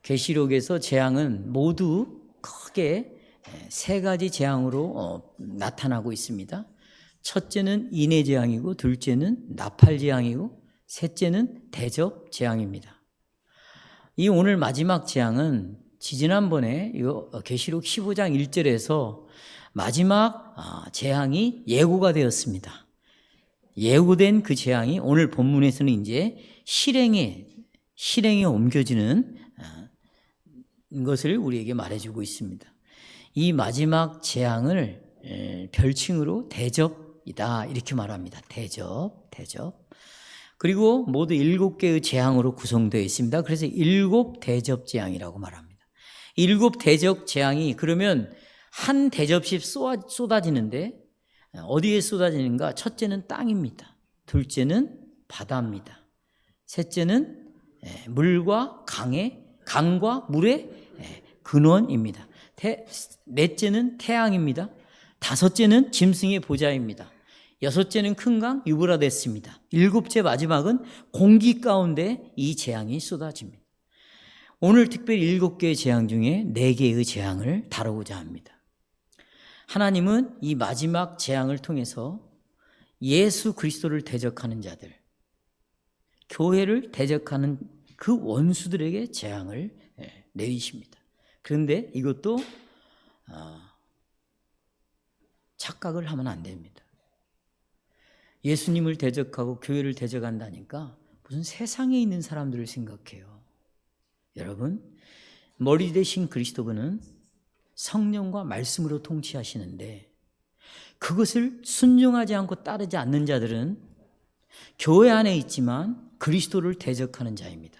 계시록에서 재앙은 모두 크게 세 가지 재앙으로 나타나고 있습니다. 첫째는 인해 재앙이고, 둘째는 나팔 재앙이고, 셋째는 대접 재앙입니다. 이 오늘 마지막 재앙은 지난번에 계시록 15장 1절에서 마지막 재앙이 예고가 되었습니다. 예고된 그 재앙이 오늘 본문에서는 이제 실행에 옮겨지는 것을 우리에게 말해주고 있습니다. 이 마지막 재앙을 별칭으로 대접이다 이렇게 말합니다. 대접. 그리고 모두 7개의 재앙으로 구성되어 있습니다. 그래서 7 대접 재앙이라고 말합니다. 7 대접 재앙이 그러면 한 대접씩 쏟아지는데 어디에 쏟아지는가? 첫째는 땅입니다. 둘째는 바다입니다. 셋째는 물과 강과 물의 근원입니다. 넷째는 태양입니다. 다섯째는 짐승의 보좌입니다. 여섯째는 큰 강 유브라데스입니다. 7째 마지막은 공기 가운데 이 재앙이 쏟아집니다. 오늘 특별히 7개의 재앙 중에 4개의 재앙을 다루고자 합니다. 하나님은 이 마지막 재앙을 통해서 예수 그리스도를 대적하는 자들, 교회를 대적하는 그 원수들에게 재앙을 내리십니다. 그런데 이것도 착각을 하면 안 됩니다. 예수님을 대적하고 교회를 대적한다니까 무슨 세상에 있는 사람들을 생각해요. 여러분, 머리 대신 그리스도는 성령과 말씀으로 통치하시는데 그것을 순종하지 않고 따르지 않는 자들은 교회 안에 있지만 그리스도를 대적하는 자입니다.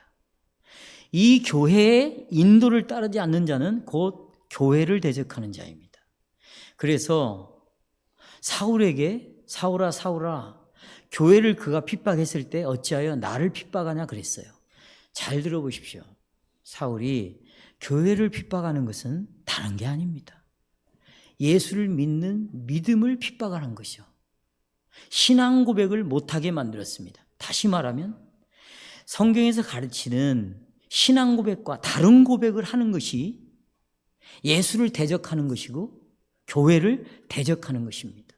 이 교회의 인도를 따르지 않는 자는 곧 교회를 대적하는 자입니다. 그래서 사울에게 사울아 교회를 그가 핍박했을 때 어찌하여 나를 핍박하냐 그랬어요. 잘 들어보십시오. 사울이 교회를 핍박하는 것은 다른 게 아닙니다. 예수를 믿는 믿음을 핍박하는 것이요. 신앙 고백을 못하게 만들었습니다. 다시 말하면 성경에서 가르치는 신앙 고백과 다른 고백을 하는 것이 예수를 대적하는 것이고 교회를 대적하는 것입니다.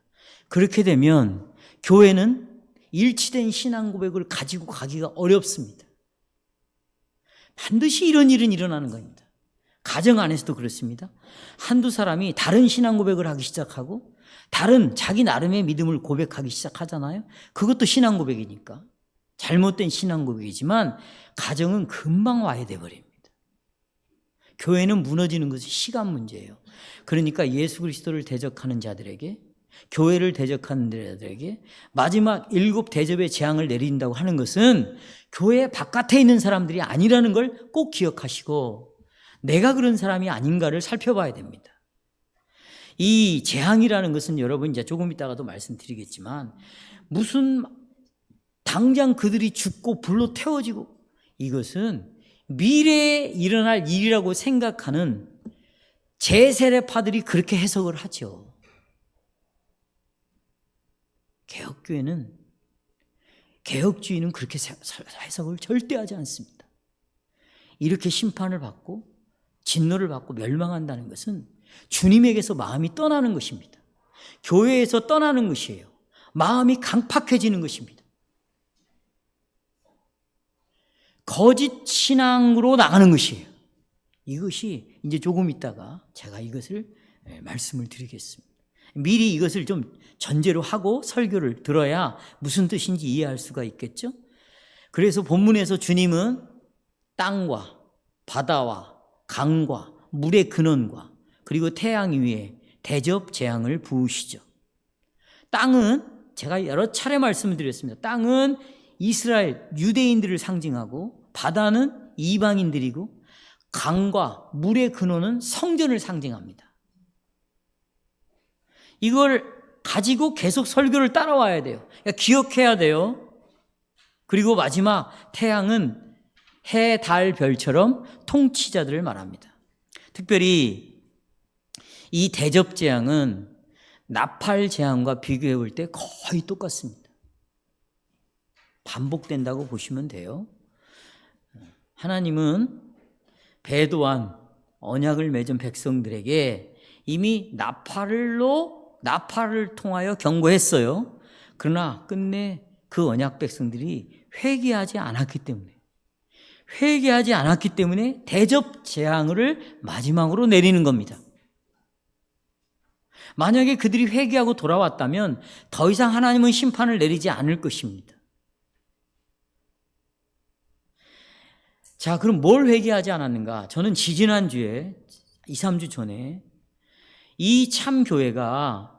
그렇게 되면 교회는 일치된 신앙 고백을 가지고 가기가 어렵습니다. 반드시 이런 일은 일어나는 겁니다. 가정 안에서도 그렇습니다. 한두 사람이 다른 신앙 고백을 하기 시작하고 다른 자기 나름의 믿음을 고백하기 시작하잖아요. 그것도 신앙 고백이니까 잘못된 신앙 고백이지만 가정은 금방 와야 돼버립니다. 교회는 무너지는 것이 시간 문제예요. 그러니까 예수 그리스도를 대적하는 자들에게, 교회를 대적하는 자들에게 마지막 7 대접의 재앙을 내린다고 하는 것은 교회 바깥에 있는 사람들이 아니라는 걸 꼭 기억하시고 내가 그런 사람이 아닌가를 살펴봐야 됩니다. 이 재앙이라는 것은 여러분 이제 조금 이따가도 말씀드리겠지만 무슨 당장 그들이 죽고 불로 태워지고 이것은 미래에 일어날 일이라고 생각하는 제세례파들이 그렇게 해석을 하죠. 개혁교회는 개혁주의는 그렇게 해석을 절대 하지 않습니다. 이렇게 심판을 받고 진노를 받고 멸망한다는 것은 주님에게서 마음이 떠나는 것입니다. 교회에서 떠나는 것이에요. 마음이 강팍해지는 것입니다. 거짓 신앙으로 나가는 것이에요. 이것이 이제 조금 있다가 제가 이것을 말씀을 드리겠습니다. 미리 이것을 좀 전제로 하고 설교를 들어야 무슨 뜻인지 이해할 수가 있겠죠? 그래서 본문에서 주님은 땅과 바다와 강과 물의 근원과 그리고 태양 위에 대접 재앙을 부으시죠. 땅은 제가 여러 차례 말씀을 드렸습니다. 땅은 이스라엘 유대인들을 상징하고 바다는 이방인들이고 강과 물의 근원은 성전을 상징합니다. 이걸 가지고 계속 설교를 따라와야 돼요. 그러니까 기억해야 돼요. 그리고 마지막 태양은 해, 달, 별처럼 통치자들을 말합니다. 특별히 이 대접 재앙은 나팔 재앙과 비교해 볼 때 거의 똑같습니다. 반복된다고 보시면 돼요. 하나님은 배도한 언약을 맺은 백성들에게 이미 나팔을 통하여 경고했어요. 그러나 끝내 그 언약 백성들이 회개하지 않았기 때문에 대접 재앙을 마지막으로 내리는 겁니다. 만약에 그들이 회개하고 돌아왔다면 더 이상 하나님은 심판을 내리지 않을 것입니다. 자, 그럼 뭘 회개하지 않았는가? 저는 지지난주에 2, 3주 전에 이 참교회가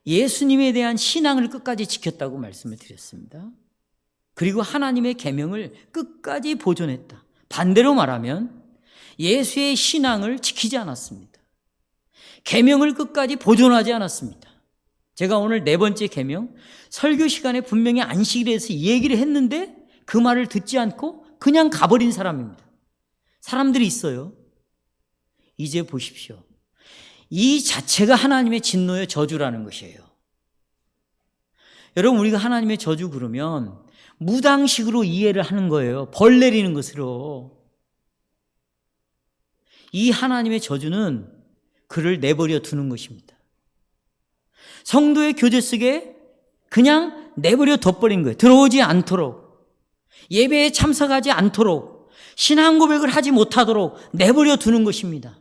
예수님에 대한 신앙을 끝까지 지켰다고 말씀을 드렸습니다. 그리고 하나님의 계명을 끝까지 보존했다. 반대로 말하면 예수의 신앙을 지키지 않았습니다. 계명을 끝까지 보존하지 않았습니다. 제가 오늘 4번째 계명, 설교 시간에 분명히 안식일에 대해서 얘기를 했는데 그 말을 듣지 않고 그냥 가버린 사람입니다. 사람들이 있어요. 이제 보십시오. 이 자체가 하나님의 진노의 저주라는 것이에요. 여러분, 우리가 하나님의 저주 그러면 무당식으로 이해를 하는 거예요. 벌 내리는 것으로. 이 하나님의 저주는 그를 내버려 두는 것입니다. 성도의 교제 속에 그냥 내버려 둬버린 거예요. 들어오지 않도록, 예배에 참석하지 않도록, 신앙 고백을 하지 못하도록 내버려 두는 것입니다.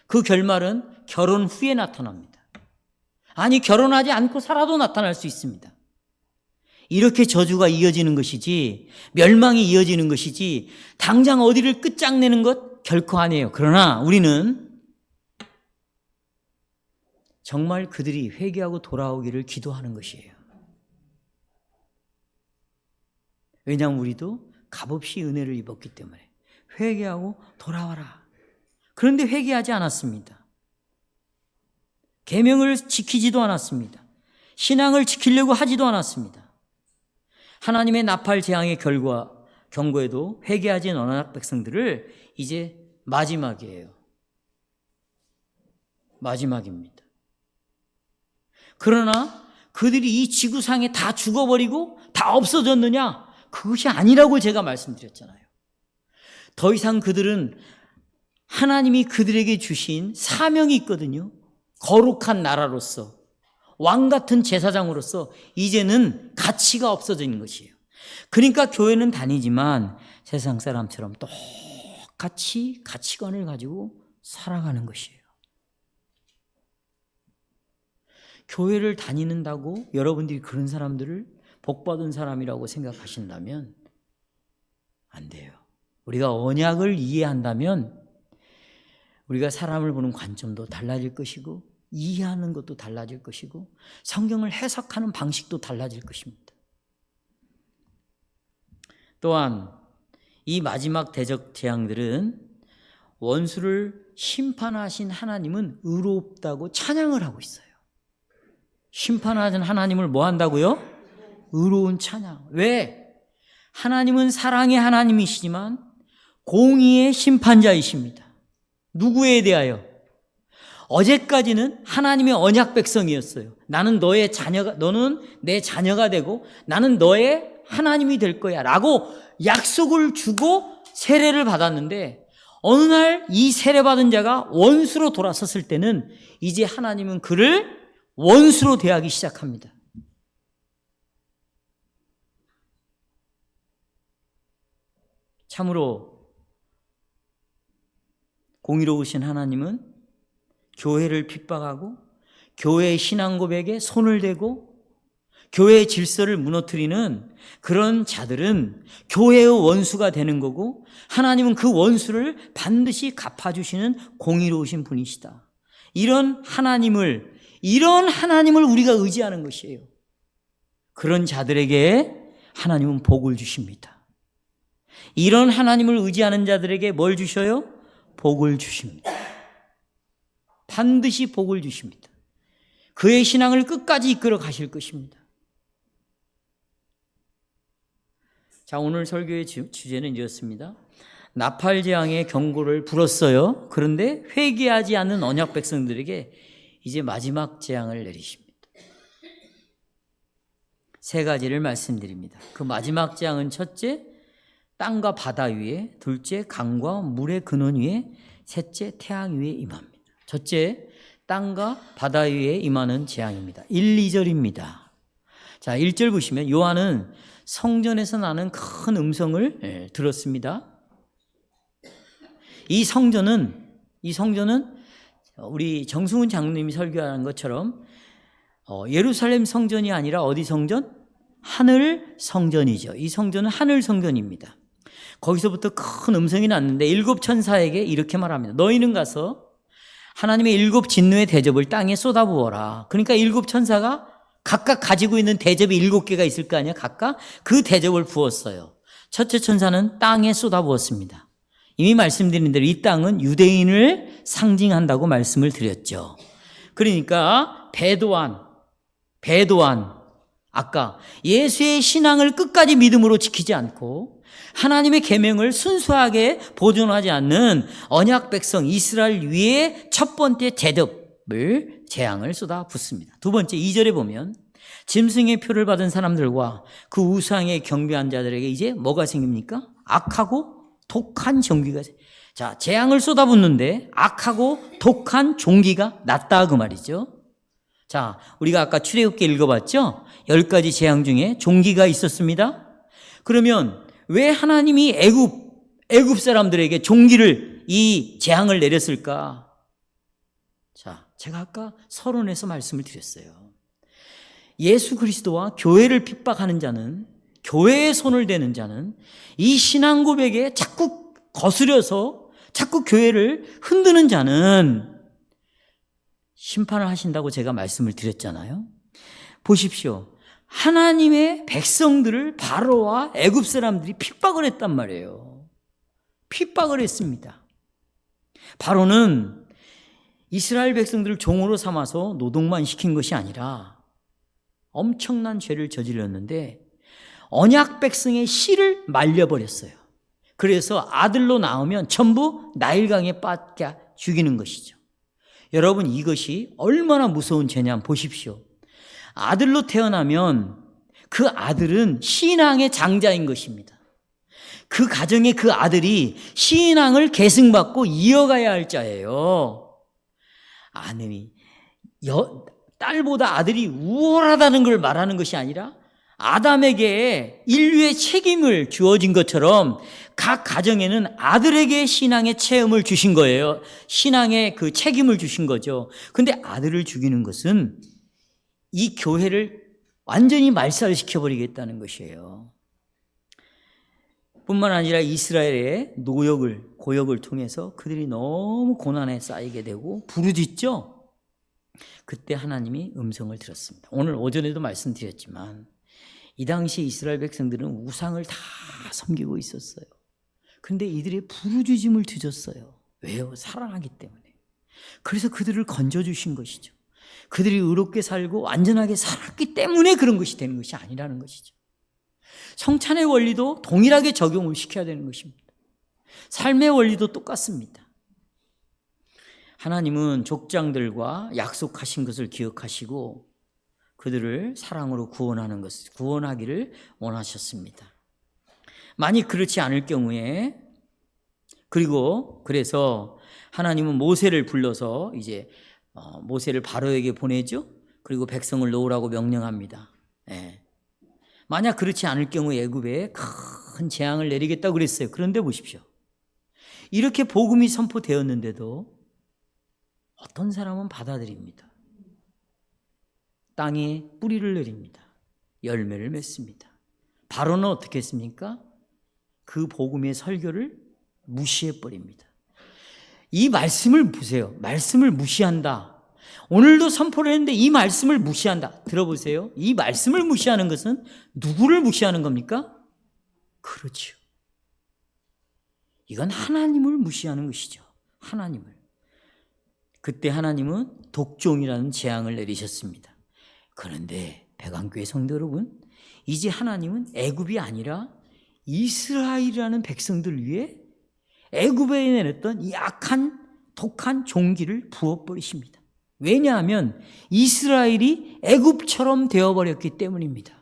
그 결말은 결혼 후에 나타납니다. 아니, 결혼하지 않고 살아도 나타날 수 있습니다. 이렇게 저주가 이어지는 것이지, 멸망이 이어지는 것이지, 당장 어디를 끝장내는 것 결코 아니에요. 그러나 우리는 정말 그들이 회개하고 돌아오기를 기도하는 것이에요. 왜냐하면 우리도 값없이 은혜를 입었기 때문에 회개하고 돌아와라. 그런데 회개하지 않았습니다. 계명을 지키지도 않았습니다. 신앙을 지키려고 하지도 않았습니다. 하나님의 나팔 재앙의 경고에도 회개하지 않은 언약 백성들을 이제 마지막이에요. 마지막입니다. 그러나 그들이 이 지구상에 다 죽어버리고 다 없어졌느냐? 그것이 아니라고 제가 말씀드렸잖아요. 더 이상 그들은 하나님이 그들에게 주신 사명이 있거든요. 거룩한 나라로서, 왕 같은 제사장으로서 이제는 가치가 없어진 것이에요. 그러니까 교회는 다니지만 세상 사람처럼 똑같이 가치관을 가지고 살아가는 것이에요. 교회를 다니는다고 여러분들이 그런 사람들을 복받은 사람이라고 생각하신다면 안 돼요. 우리가 언약을 이해한다면 우리가 사람을 보는 관점도 달라질 것이고 이해하는 것도 달라질 것이고 성경을 해석하는 방식도 달라질 것입니다. 또한 이 마지막 대적 재앙들은 원수를 심판하신 하나님은 의롭다고 찬양을 하고 있어요. 심판하신 하나님을 뭐 한다고요? 의로운 찬양. 왜? 하나님은 사랑의 하나님이시지만 공의의 심판자이십니다. 누구에 대하여? 어제까지는 하나님의 언약 백성이었어요. 나는 너의 자녀가, 너는 내 자녀가 되고 나는 너의 하나님이 될 거야 라고 약속을 주고 세례를 받았는데 어느 날 이 세례받은 자가 원수로 돌아섰을 때는 이제 하나님은 그를 원수로 대하기 시작합니다. 참으로 공의로우신 하나님은 교회를 핍박하고 교회의 신앙 고백에 손을 대고 교회의 질서를 무너뜨리는 그런 자들은 교회의 원수가 되는 거고 하나님은 그 원수를 반드시 갚아주시는 공의로우신 분이시다. 이런 하나님을 우리가 의지하는 것이에요. 그런 자들에게 하나님은 복을 주십니다. 이런 하나님을 의지하는 자들에게 뭘 주셔요? 복을 주십니다. 반드시 복을 주십니다. 그의 신앙을 끝까지 이끌어 가실 것입니다. 자, 오늘 설교의 주제는 이렇습니다. 나팔 재앙의 경고를 불었어요. 그런데 회개하지 않는 언약 백성들에게 이제 마지막 재앙을 내리십니다. 3가지를 말씀드립니다. 그 마지막 재앙은 첫째, 땅과 바다 위에, 둘째 강과 물의 근원 위에, 셋째 태양 위에 임합니다. 첫째, 땅과 바다 위에 임하는 재앙입니다. 1, 2절입니다. 자, 1절 보시면 요한은 성전에서 나는 큰 음성을 들었습니다. 이 성전은 우리 정승훈 장로님이 설교하는 것처럼 예루살렘 성전이 아니라 어디 성전? 하늘 성전이죠. 이 성전은 하늘 성전입니다. 거기서부터 큰 음성이 났는데 7 천사에게 이렇게 말합니다. 너희는 가서 하나님의 7 진노의 대접을 땅에 쏟아부어라. 그러니까 7 천사가 각각 가지고 있는 대접이 7개가 있을 거 아니야. 각각 그 대접을 부었어요. 첫째 천사는 땅에 쏟아부었습니다. 이미 말씀드린 대로 이 땅은 유대인을 상징한다고 말씀을 드렸죠. 그러니까 배도한 아까 예수의 신앙을 끝까지 믿음으로 지키지 않고 하나님의 계명을 순수하게 보존하지 않는 언약 백성 이스라엘 위에 첫 번째 재앙을 쏟아붓습니다. 두 번째 2절에 보면 짐승의 표를 받은 사람들과 그 우상에 경배한 자들에게 이제 뭐가 생깁니까? 악하고 독한 종기가. 자, 재앙을 쏟아붓는데 악하고 독한 종기가 났다 그 말이죠. 자, 우리가 아까 출애굽기 읽어봤죠? 10가지 재앙 중에 종기가 있었습니다. 그러면 왜 하나님이 애굽 사람들에게 종기를 이 재앙을 내렸을까? 자, 제가 아까 서론에서 말씀을 드렸어요. 예수 그리스도와 교회를 핍박하는 자는, 교회에 손을 대는 자는 이 신앙 고백에 자꾸 거스려서 자꾸 교회를 흔드는 자는 심판을 하신다고 제가 말씀을 드렸잖아요. 보십시오. 하나님의 백성들을 바로와 애굽 사람들이 핍박을 했단 말이에요. 핍박을 했습니다. 바로는 이스라엘 백성들을 종으로 삼아서 노동만 시킨 것이 아니라 엄청난 죄를 저질렀는데 언약 백성의 씨를 말려버렸어요. 그래서 아들로 낳으면 전부 나일강에 빠져 죽이는 것이죠. 여러분, 이것이 얼마나 무서운 죄냐 보십시오. 아들로 태어나면 그 아들은 신앙의 장자인 것입니다. 그 가정의 그 아들이 신앙을 계승받고 이어가야 할 자예요. 딸보다 아들이 우월하다는 걸 말하는 것이 아니라 아담에게 인류의 책임을 주어진 것처럼 각 가정에는 아들에게 신앙의 체험을 주신 거예요. 신앙의 그 책임을 주신 거죠. 근데 아들을 죽이는 것은 이 교회를 완전히 말살시켜버리겠다는 것이에요. 뿐만 아니라 이스라엘의 고역을 통해서 그들이 너무 고난에 쌓이게 되고 부르짖죠. 그때 하나님이 음성을 들었습니다. 오늘 오전에도 말씀드렸지만 이 당시 이스라엘 백성들은 우상을 다 섬기고 있었어요. 그런데 이들의 부르짖음을 들었어요. 왜요? 사랑하기 때문에. 그래서 그들을 건져주신 것이죠. 그들이 의롭게 살고 안전하게 살았기 때문에 그런 것이 되는 것이 아니라는 것이죠. 성찬의 원리도 동일하게 적용을 시켜야 되는 것입니다. 삶의 원리도 똑같습니다. 하나님은 족장들과 약속하신 것을 기억하시고 그들을 사랑으로 구원하기를 원하셨습니다. 만약 그렇지 않을 경우에 그래서 하나님은 모세를 불러서 이제 모세를 바로에게 보내죠. 그리고 백성을 놓으라고 명령합니다. 만약 그렇지 않을 경우 애굽에 큰 재앙을 내리겠다고 그랬어요. 그런데 보십시오. 이렇게 복음이 선포되었는데도 어떤 사람은 받아들입니다. 땅에 뿌리를 내립니다. 열매를 맺습니다. 바로는 어떻게 했습니까? 그 복음의 설교를 무시해버립니다. 이 말씀을 보세요. 말씀을 무시한다. 오늘도 선포를 했는데 이 말씀을 무시한다. 들어보세요. 이 말씀을 무시하는 것은 누구를 무시하는 겁니까? 그렇죠. 이건 하나님을 무시하는 것이죠. 하나님을. 그때 하나님은 독종이라는 재앙을 내리셨습니다. 그런데 백안교회 성도 여러분, 이제 하나님은 애굽이 아니라 이스라엘이라는 백성들 위해 애굽에 내렸던 이 악한 독한 종기를 부어버리십니다. 왜냐하면 이스라엘이 애굽처럼 되어버렸기 때문입니다.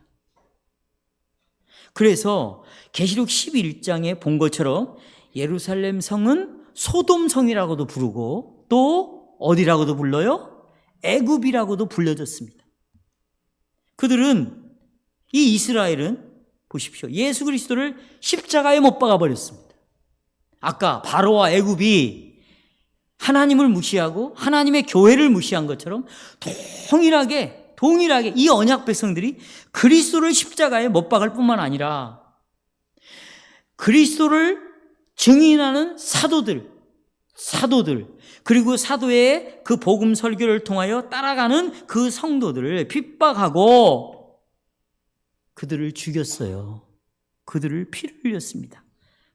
그래서 계시록 11장에 본 것처럼 예루살렘 성은 소돔 성이라고도 부르고 또 어디라고도 불러요? 애굽이라고도 불려졌습니다. 그들은, 이 이스라엘은 보십시오, 예수 그리스도를 십자가에 못 박아 버렸습니다. 아까 바로와 애굽이 하나님을 무시하고 하나님의 교회를 무시한 것처럼 동일하게 이 언약 백성들이 그리스도를 십자가에 못 박을 뿐만 아니라 그리스도를 증인하는 사도들 그리고 사도의 그 복음 설교를 통하여 따라가는 그 성도들을 핍박하고 그들을 죽였어요. 그들을 피를 흘렸습니다.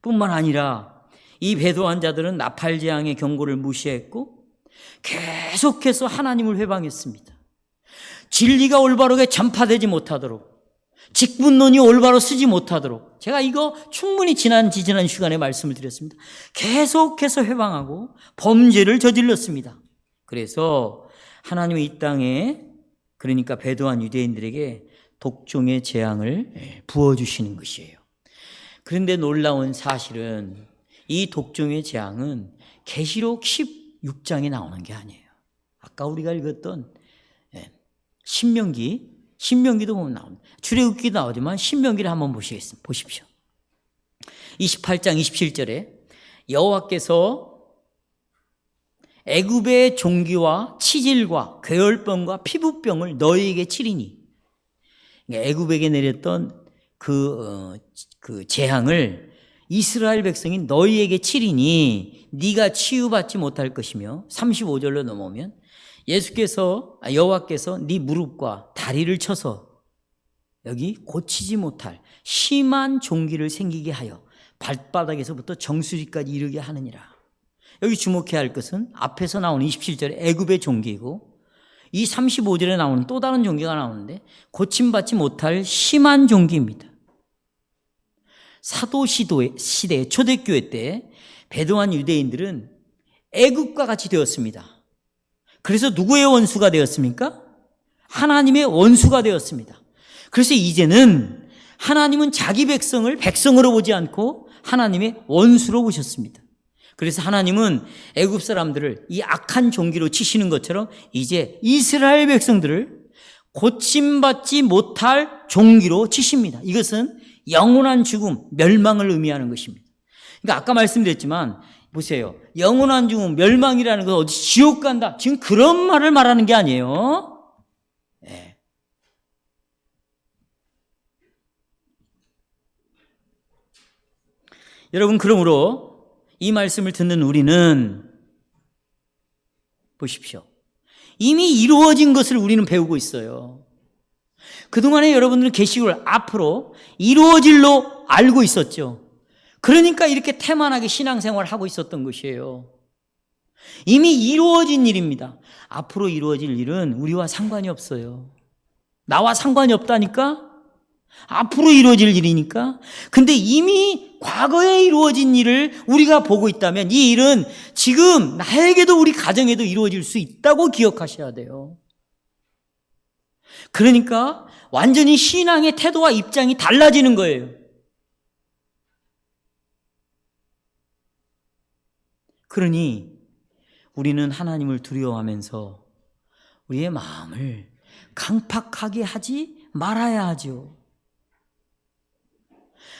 뿐만 아니라 이 배도한 자들은 나팔재앙의 경고를 무시했고 계속해서 하나님을 회방했습니다. 진리가 올바르게 전파되지 못하도록, 직분론이 올바로 쓰지 못하도록, 제가 이거 충분히 지난 시간에 말씀을 드렸습니다. 계속해서 회방하고 범죄를 저질렀습니다. 그래서 하나님의 이 땅에, 그러니까 배도한 유대인들에게 독종의 재앙을 부어주시는 것이에요. 그런데 놀라운 사실은 이 독종의 재앙은 계시록 16장에 나오는 게 아니에요. 아까 우리가 읽었던 신명기도 보면 나옵니다. 출애굽기도 나오지만 신명기를 한번 보십시오. 28장 27절에 여호와께서 애굽의 종기와 치질과 괴혈병과 피부병을 너희에게 치리니, 애굽에게 내렸던 그 재앙을 이스라엘 백성이 너희에게 치리니 네가 치유받지 못할 것이며, 35절로 넘어오면 여호와께서 네 무릎과 다리를 쳐서 여기 고치지 못할 심한 종기를 생기게 하여 발바닥에서부터 정수리까지 이르게 하느니라. 여기 주목해야 할 것은 앞에서 나오는 27절에 애굽의 종기이고 이 35절에 나오는 또 다른 종기가 나오는데 고침받지 못할 심한 종기입니다. 사도 시대 초대교회 때 배도한 유대인들은 애굽과 같이 되었습니다. 그래서 누구의 원수가 되었습니까? 하나님의 원수가 되었습니다. 그래서 이제는 하나님은 자기 백성을 백성으로 보지 않고 하나님의 원수로 보셨습니다. 그래서 하나님은 애굽 사람들을 이 악한 종기로 치시는 것처럼 이제 이스라엘 백성들을 고침받지 못할 종기로 치십니다. 이것은 영원한 죽음, 멸망을 의미하는 것입니다. 그러니까 아까 말씀드렸지만 보세요. 영원한 죽음, 멸망이라는 건 어디 지옥 간다, 지금 그런 말을 말하는 게 아니에요. 네. 여러분, 그러므로 이 말씀을 듣는 우리는 보십시오. 이미 이루어진 것을 우리는 배우고 있어요. 그동안에 여러분들은 계시록을 앞으로 이루어질로 알고 있었죠. 그러니까 이렇게 태만하게 신앙생활을 하고 있었던 것이에요. 이미 이루어진 일입니다. 앞으로 이루어질 일은 우리와 상관이 없어요. 나와 상관이 없다니까? 앞으로 이루어질 일이니까. 근데 이미 과거에 이루어진 일을 우리가 보고 있다면 이 일은 지금 나에게도 우리 가정에도 이루어질 수 있다고 기억하셔야 돼요. 그러니까 완전히 신앙의 태도와 입장이 달라지는 거예요. 그러니 우리는 하나님을 두려워하면서 우리의 마음을 강팍하게 하지 말아야 하죠.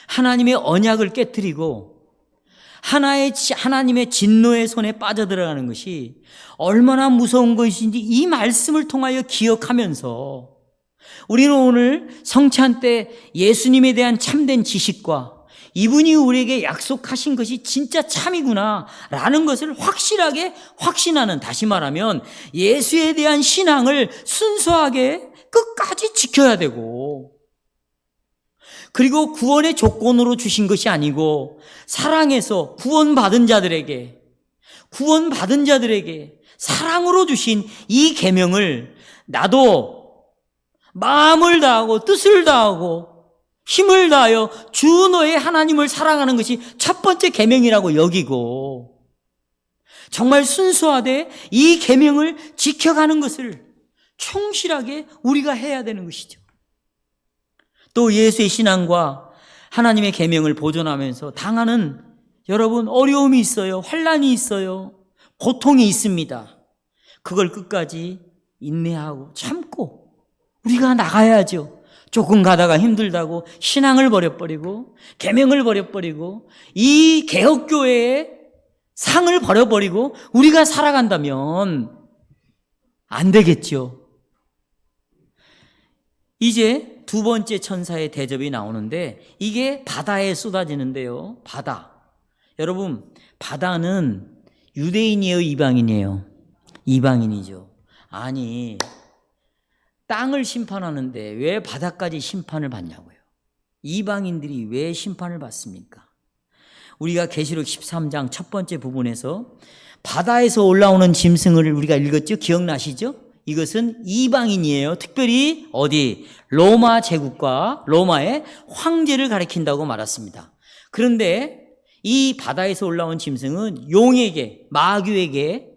하나님의 언약을 깨뜨리고 하나님의 진노의 손에 빠져들어가는 것이 얼마나 무서운 것인지 이 말씀을 통하여 기억하면서 우리는 오늘 성찬 때 예수님에 대한 참된 지식과 이분이 우리에게 약속하신 것이 진짜 참이구나 라는 것을 확실하게 확신하는, 다시 말하면 예수에 대한 신앙을 순수하게 끝까지 지켜야 되고, 그리고 구원의 조건으로 주신 것이 아니고 사랑해서 구원받은 자들에게 사랑으로 주신 이 계명을 나도 마음을 다하고 뜻을 다하고 힘을 다하여 주 너의 하나님을 사랑하는 것이 첫 번째 계명이라고 여기고 정말 순수하되 이 계명을 지켜가는 것을 충실하게 우리가 해야 되는 것이죠. 또 예수의 신앙과 하나님의 계명을 보존하면서 당하는 여러분 어려움이 있어요. 환난이 있어요. 고통이 있습니다. 그걸 끝까지 인내하고 참고 우리가 나가야죠. 조금 가다가 힘들다고 신앙을 버려버리고 계명을 버려버리고 이 개혁교회의 상을 버려버리고 우리가 살아간다면 안 되겠죠. 이제 두 번째 천사의 대접이 나오는데 이게 바다에 쏟아지는데요. 바다. 여러분, 바다는 유대인이에요, 이방인이에요? 이방인이죠. 아니, 땅을 심판하는데 왜 바다까지 심판을 받냐고요. 이방인들이 왜 심판을 받습니까? 우리가 계시록 13장 첫 번째 부분에서 바다에서 올라오는 짐승을 우리가 읽었죠? 기억나시죠? 이것은 이방인이에요. 특별히 어디? 로마 제국과 로마의 황제를 가리킨다고 말했습니다. 그런데 이 바다에서 올라온 짐승은 용에게, 마귀에게,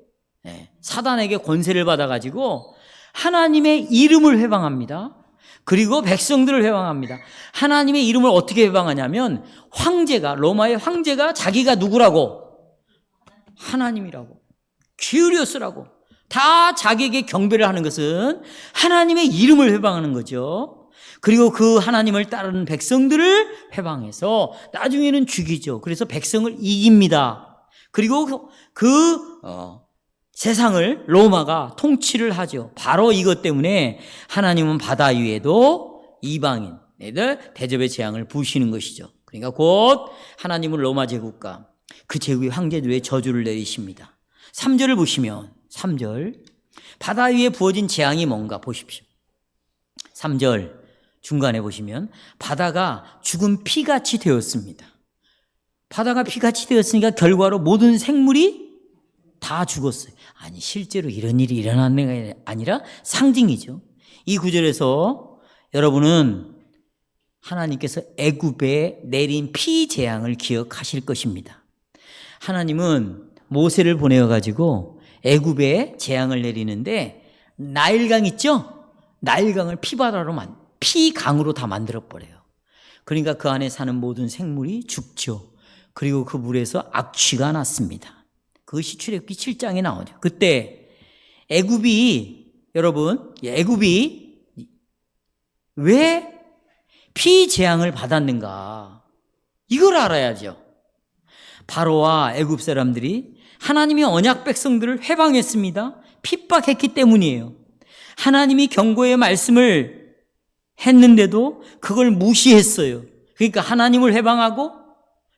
사단에게 권세를 받아가지고 하나님의 이름을 회방합니다. 그리고 백성들을 회방합니다. 하나님의 이름을 어떻게 회방하냐면 황제가, 로마의 황제가 자기가 누구라고? 하나님이라고, 큐리오스라고 다 자기에게 경배를 하는 것은 하나님의 이름을 회방하는 거죠. 그리고 그 하나님을 따르는 백성들을 회방해서 나중에는 죽이죠. 그래서 백성을 이깁니다. 그리고 세상을 로마가 통치를 하죠. 바로 이것 때문에 하나님은 바다 위에도 이방인 애들 대접의 재앙을 부으시는 것이죠. 그러니까 곧 하나님은 로마 제국과 그 제국의 황제들의 저주를 내리십니다. 3절을 보시면 3절 바다 위에 부어진 재앙이 뭔가 보십시오. 3절 중간에 보시면 바다가 죽은 피같이 되었습니다. 바다가 피같이 되었으니까 결과로 모든 생물이 다 죽었어요. 아니 실제로 이런 일이 일어나는 게 아니라 상징이죠. 이 구절에서 여러분은 하나님께서 애굽에 내린 피 재앙을 기억하실 것입니다. 하나님은 모세를 보내어가지고 애굽에 재앙을 내리는데 나일강 있죠? 나일강을 피강으로 다 만들어버려요. 그러니까 그 안에 사는 모든 생물이 죽죠. 그리고 그 물에서 악취가 났습니다. 그것이 출애굽기 7장에 나오죠. 그때 애굽이 왜 피 재앙을 받았는가? 이걸 알아야죠. 바로와 애굽 사람들이 하나님의 언약 백성들을 회방했습니다. 핍박했기 때문이에요. 하나님이 경고의 말씀을 했는데도 그걸 무시했어요. 그러니까 하나님을 회방하고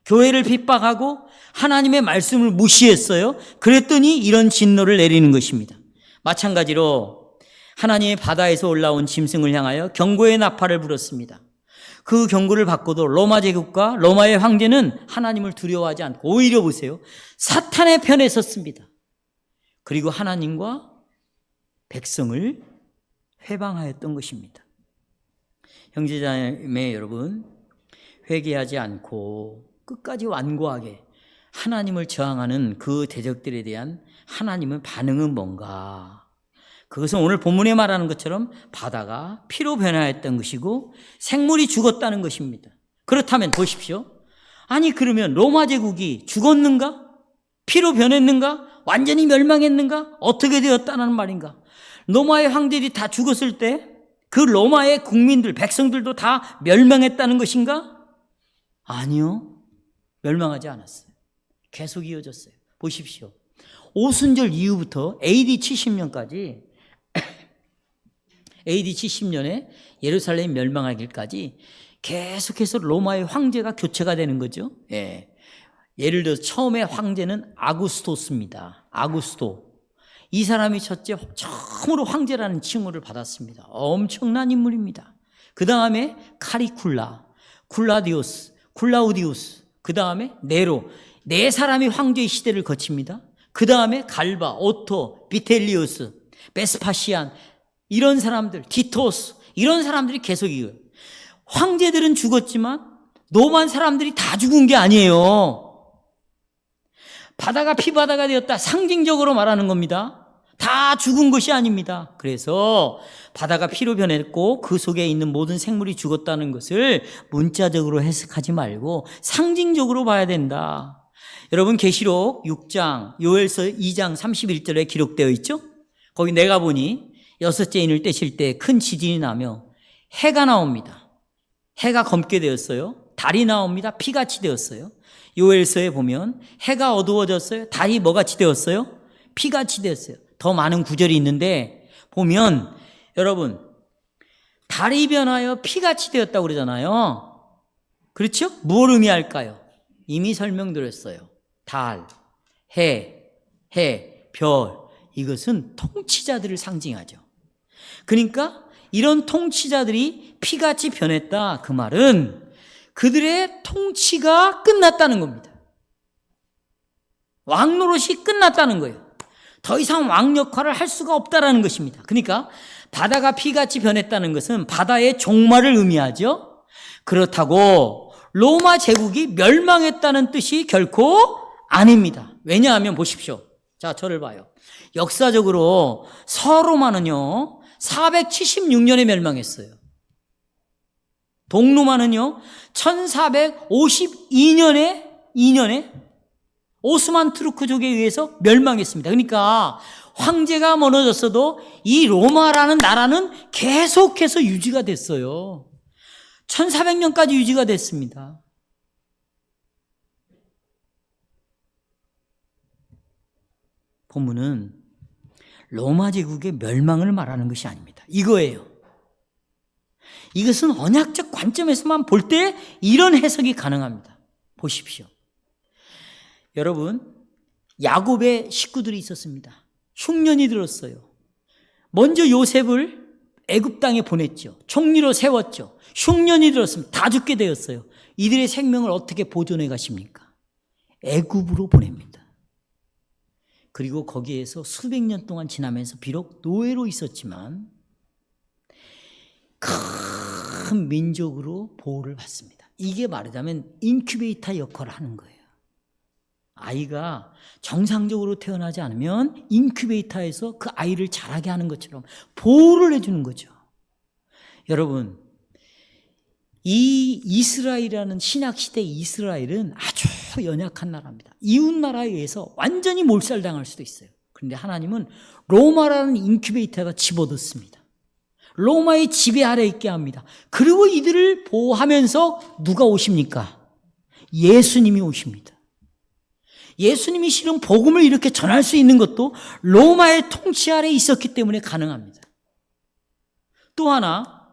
교회를 핍박하고 하나님의 말씀을 무시했어요. 그랬더니 이런 진노를 내리는 것입니다. 마찬가지로 하나님의 바다에서 올라온 짐승을 향하여 경고의 나팔을 불었습니다. 그 경고를 받고도 로마 제국과 로마의 황제는 하나님을 두려워하지 않고 오히려 보세요. 사탄의 편에 섰습니다. 그리고 하나님과 백성을 회방하였던 것입니다. 형제자매 여러분, 회개하지 않고 끝까지 완고하게 하나님을 저항하는 그 대적들에 대한 하나님의 반응은 뭔가? 그것은 오늘 본문에 말하는 것처럼 바다가 피로 변화했던 것이고 생물이 죽었다는 것입니다. 그렇다면 보십시오. 아니 그러면 로마 제국이 죽었는가? 피로 변했는가? 완전히 멸망했는가? 어떻게 되었다는 말인가? 로마의 황제들이 다 죽었을 때 그 로마의 국민들, 백성들도 다 멸망했다는 것인가? 아니요. 멸망하지 않았어요. 계속 이어졌어요. 보십시오. 오순절 이후부터 AD 70년까지 AD 70년에 예루살렘이 멸망하기까지 계속해서 로마의 황제가 교체가 되는 거죠. 예. 예를 들어서 처음에 황제는 아구스토스입니다. 아구스토. 이 사람이 처음으로 황제라는 칭호를 받았습니다. 엄청난 인물입니다. 그 다음에 카리쿨라, 쿨라우디우스, 그 다음에 네로. 네 사람이 황제의 시대를 거칩니다. 그 다음에 갈바, 오토, 비텔리우스, 베스파시안, 이런 사람들, 티토스, 이런 사람들이 계속 이어요. 황제들은 죽었지만 노만 사람들이 다 죽은 게 아니에요. 바다가 피바다가 되었다. 상징적으로 말하는 겁니다. 다 죽은 것이 아닙니다. 그래서 바다가 피로 변했고 그 속에 있는 모든 생물이 죽었다는 것을 문자적으로 해석하지 말고 상징적으로 봐야 된다. 여러분 계시록 6장, 요엘서 2장 31절에 기록되어 있죠? 거기 내가 보니 여섯째 인을 떼실 때 큰 지진이 나며 해가 나옵니다. 해가 검게 되었어요. 달이 나옵니다. 피같이 되었어요. 요엘서에 보면 해가 어두워졌어요. 달이 뭐같이 되었어요? 피같이 되었어요. 더 많은 구절이 있는데 보면 여러분 달이 변하여 피같이 되었다고 그러잖아요. 그렇죠? 무엇을 의미할까요? 이미 설명드렸어요. 달, 별 이것은 통치자들을 상징하죠. 그러니까 이런 통치자들이 피같이 변했다. 그 말은 그들의 통치가 끝났다는 겁니다. 왕 노릇이 끝났다는 거예요. 더 이상 왕 역할을 할 수가 없다라는 것입니다. 그러니까 바다가 피같이 변했다는 것은 바다의 종말을 의미하죠. 그렇다고 로마 제국이 멸망했다는 뜻이 결코 아닙니다. 왜냐하면 보십시오. 자, 저를 봐요. 역사적으로 서로마는요 476년에 멸망했어요. 동로마는요 1452년에 오스만 투르크족에 의해서 멸망했습니다. 그러니까 황제가 무너졌어도 이 로마라는 나라는 계속해서 유지가 됐어요. 1400년까지 유지가 됐습니다. 본문은 로마 제국의 멸망을 말하는 것이 아닙니다. 이거예요. 이것은 언약적 관점에서만 볼 때 이런 해석이 가능합니다. 보십시오. 여러분, 야곱의 식구들이 있었습니다. 흉년이 들었어요. 먼저 요셉을 애굽 땅에 보냈죠. 총리로 세웠죠. 흉년이 들었으면 다 죽게 되었어요. 이들의 생명을 어떻게 보존해 가십니까? 애굽으로 보냅니다. 그리고 거기에서 수백 년 동안 지나면서 비록 노예로 있었지만 큰 민족으로 보호를 받습니다. 이게 말하자면 인큐베이터 역할을 하는 거예요. 아이가 정상적으로 태어나지 않으면 인큐베이터에서 그 아이를 자라게 하는 것처럼 보호를 해주는 거죠. 여러분, 이 이스라엘이라는 신약시대 이스라엘은 아주 연약한 나라입니다. 이웃나라에 의해서 완전히 몰살당할 수도 있어요. 그런데 하나님은 로마라는 인큐베이터가 집어넣습니다. 로마의 지배 아래 있게 합니다. 그리고 이들을 보호하면서 누가 오십니까? 예수님이 오십니다. 예수님이 실은 복음을 이렇게 전할 수 있는 것도 로마의 통치 아래 있었기 때문에 가능합니다. 또 하나,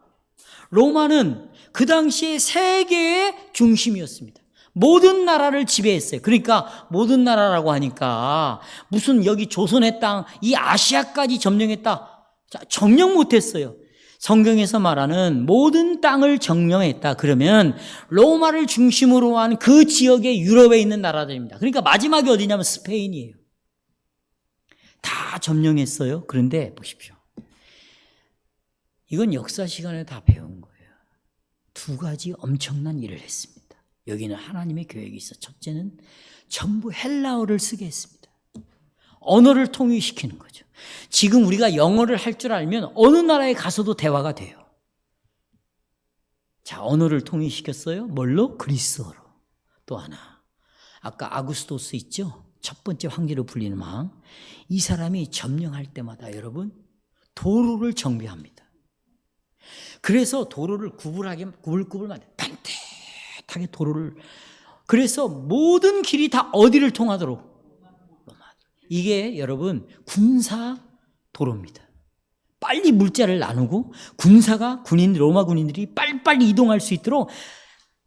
로마는 그 당시에 세계의 중심이었습니다. 모든 나라를 지배했어요. 그러니까 모든 나라라고 하니까 무슨 여기 조선의 땅, 이 아시아까지 점령했다. 자, 점령 못했어요. 성경에서 말하는 모든 땅을 점령했다. 그러면 로마를 중심으로 한 그 지역의 유럽에 있는 나라들입니다. 그러니까 마지막이 어디냐면 스페인이에요. 다 점령했어요. 그런데 보십시오. 이건 역사 시간에 다 배운 거예요. 두 가지 엄청난 일을 했습니다. 여기는 하나님의 계획이 있어. 첫째는 전부 헬라어를 쓰게 했습니다. 언어를 통일시키는 거죠. 지금 우리가 영어를 할 줄 알면 어느 나라에 가서도 대화가 돼요. 자, 언어를 통일시켰어요. 뭘로? 그리스어로. 또 하나, 아까 아구스토스 있죠? 첫 번째 황제로 불리는 왕. 이 사람이 점령할 때마다 여러분 도로를 정비합니다. 그래서 도로를 구불구불 만들어 반듯하게 도로를. 그래서 모든 길이 다 어디를 통하도록? 이게 여러분 군사 도로입니다. 빨리 물자를 나누고 로마 군인들이 빨리빨리 이동할 수 있도록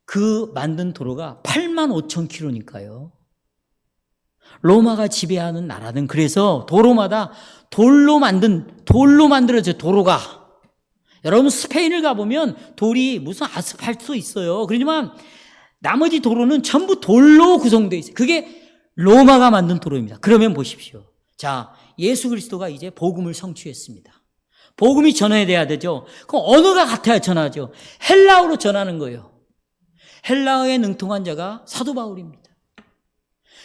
그 만든 도로가 85,000km니까요. 로마가 지배하는 나라는 그래서 도로마다 돌로 만들어져 도로가. 여러분 스페인을 가보면 돌이 무슨 아스팔트도 있어요. 그렇지만 나머지 도로는 전부 돌로 구성되어 있어요. 그게 로마가 만든 도로입니다. 그러면 보십시오. 자, 예수 그리스도가 이제 복음을 성취했습니다. 복음이 전해돼야 되죠. 그럼 언어가 같아야 전하죠. 헬라어로 전하는 거예요. 헬라어에 능통한 자가 사도 바울입니다.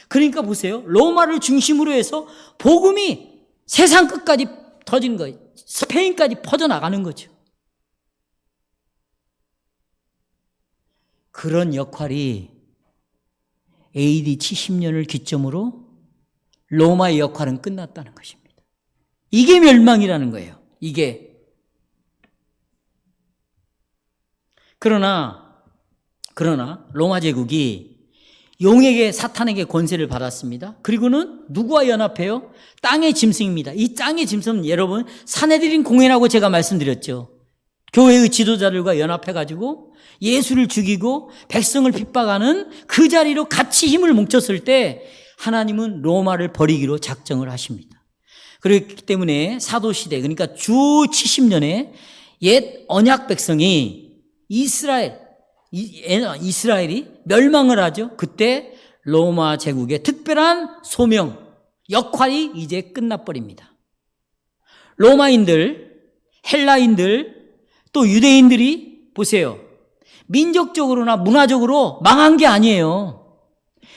그러니까 보세요. 로마를 중심으로 해서 복음이 세상 끝까지 터진 거예요. 스페인까지 퍼져나가는 거죠. 그런 역할이 AD 70년을 기점으로 로마의 역할은 끝났다는 것입니다. 이게 멸망이라는 거예요. 이게. 그러나 로마 제국이 용에게, 사탄에게 권세를 받았습니다. 그리고는 누구와 연합해요? 땅의 짐승입니다. 이 땅의 짐승은 여러분 사내들인 공회라고 제가 말씀드렸죠. 교회의 지도자들과 연합해가지고 예수를 죽이고 백성을 핍박하는 그 자리로 같이 힘을 뭉쳤을 때 하나님은 로마를 버리기로 작정을 하십니다. 그렇기 때문에 사도시대, 그러니까 주 70년에 옛 언약 백성이 이스라엘이 멸망을 하죠. 그때 로마 제국의 특별한 소명, 역할이 이제 끝나버립니다. 로마인들, 헬라인들, 또 유대인들이 보세요. 민족적으로나 문화적으로 망한 게 아니에요.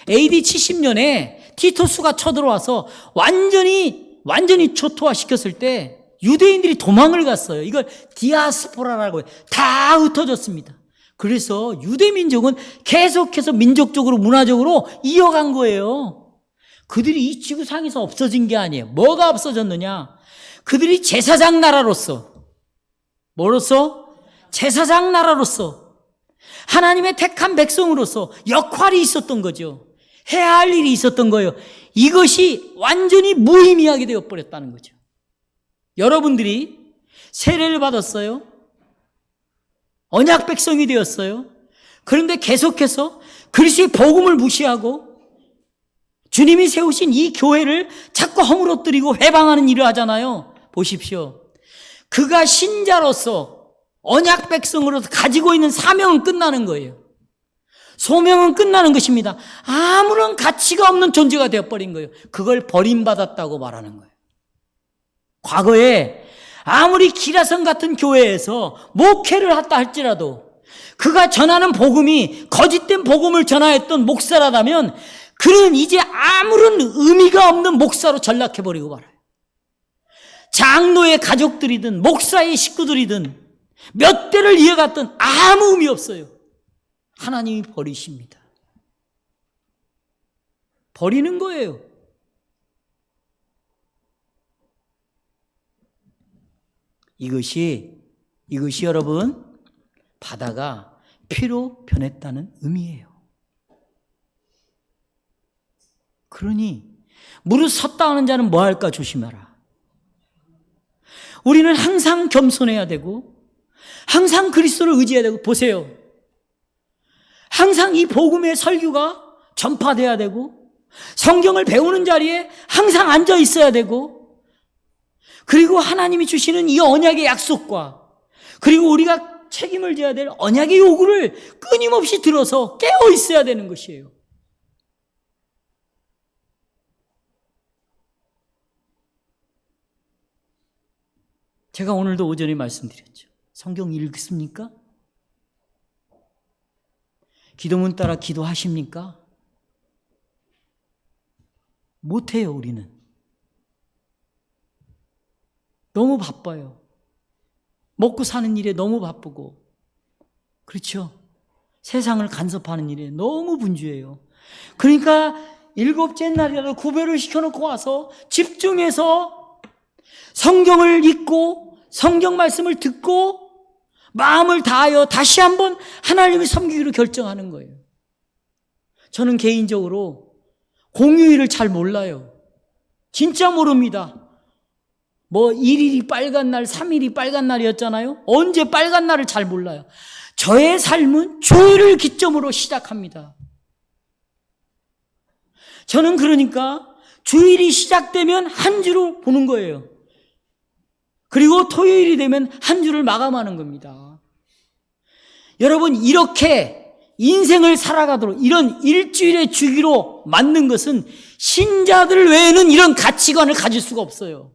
AD 70년에 티토스가 쳐들어와서 완전히 초토화시켰을 때 유대인들이 도망을 갔어요. 이걸 디아스포라라고 해요. 다 흩어졌습니다. 그래서 유대민족은 계속해서 민족적으로 문화적으로 이어간 거예요. 그들이 이 지구상에서 없어진 게 아니에요. 뭐가 없어졌느냐? 그들이 제사장 나라로서, 뭐로서? 제사장 나라로서, 하나님의 택한 백성으로서 역할이 있었던 거죠. 해야 할 일이 있었던 거예요. 이것이 완전히 무의미하게 되어버렸다는 거죠. 여러분들이 세례를 받았어요. 언약 백성이 되었어요. 그런데 계속해서 그리스도의 복음을 무시하고 주님이 세우신 이 교회를 자꾸 허물어뜨리고 회방하는 일을 하잖아요. 보십시오. 그가 신자로서 언약 백성으로서 가지고 있는 사명은 끝나는 거예요. 소명은 끝나는 것입니다. 아무런 가치가 없는 존재가 되어버린 거예요. 그걸 버림받았다고 말하는 거예요. 과거에 아무리 기라성 같은 교회에서 목회를 했다 할지라도 그가 전하는 복음이 거짓된 복음을 전하였던 목사라다면 그는 이제 아무런 의미가 없는 목사로 전락해버리고 말아요. 장로의 가족들이든 목사의 식구들이든 몇 대를 이어갔던 아무 의미 없어요. 하나님이 버리십니다. 버리는 거예요. 이것이 여러분 바다가 피로 변했다는 의미예요. 그러니 무릇 섰다 하는 자는 뭐 할까 조심하라. 우리는 항상 겸손해야 되고 항상 그리스도를 의지해야 되고 보세요. 항상 이 복음의 설교가 전파돼야 되고 성경을 배우는 자리에 항상 앉아 있어야 되고 그리고 하나님이 주시는 이 언약의 약속과 그리고 우리가 책임을 져야 될 언약의 요구를 끊임없이 들어서 깨어 있어야 되는 것이에요. 제가 오늘도 오전에 말씀드렸죠. 성경 읽습니까? 기도문 따라 기도하십니까? 못해요, 우리는. 너무 바빠요. 먹고 사는 일에 너무 바쁘고. 그렇죠? 세상을 간섭하는 일에 너무 분주해요. 그러니까 일곱째 날이라도 구별을 시켜놓고 와서 집중해서 성경을 읽고 성경 말씀을 듣고 마음을 다하여 다시 한번 하나님을 섬기기로 결정하는 거예요. 저는 개인적으로 공휴일을 잘 몰라요. 진짜 모릅니다. 뭐 1일이 빨간 날, 3일이 빨간 날이었잖아요. 언제 빨간 날을 잘 몰라요. 저의 삶은 주일을 기점으로 시작합니다. 저는 그러니까 주일이 시작되면 한 주로 보는 거예요. 그리고 토요일이 되면 한 주를 마감하는 겁니다. 여러분, 이렇게 인생을 살아가도록 이런 일주일의 주기로 만든 것은 신자들 외에는 이런 가치관을 가질 수가 없어요.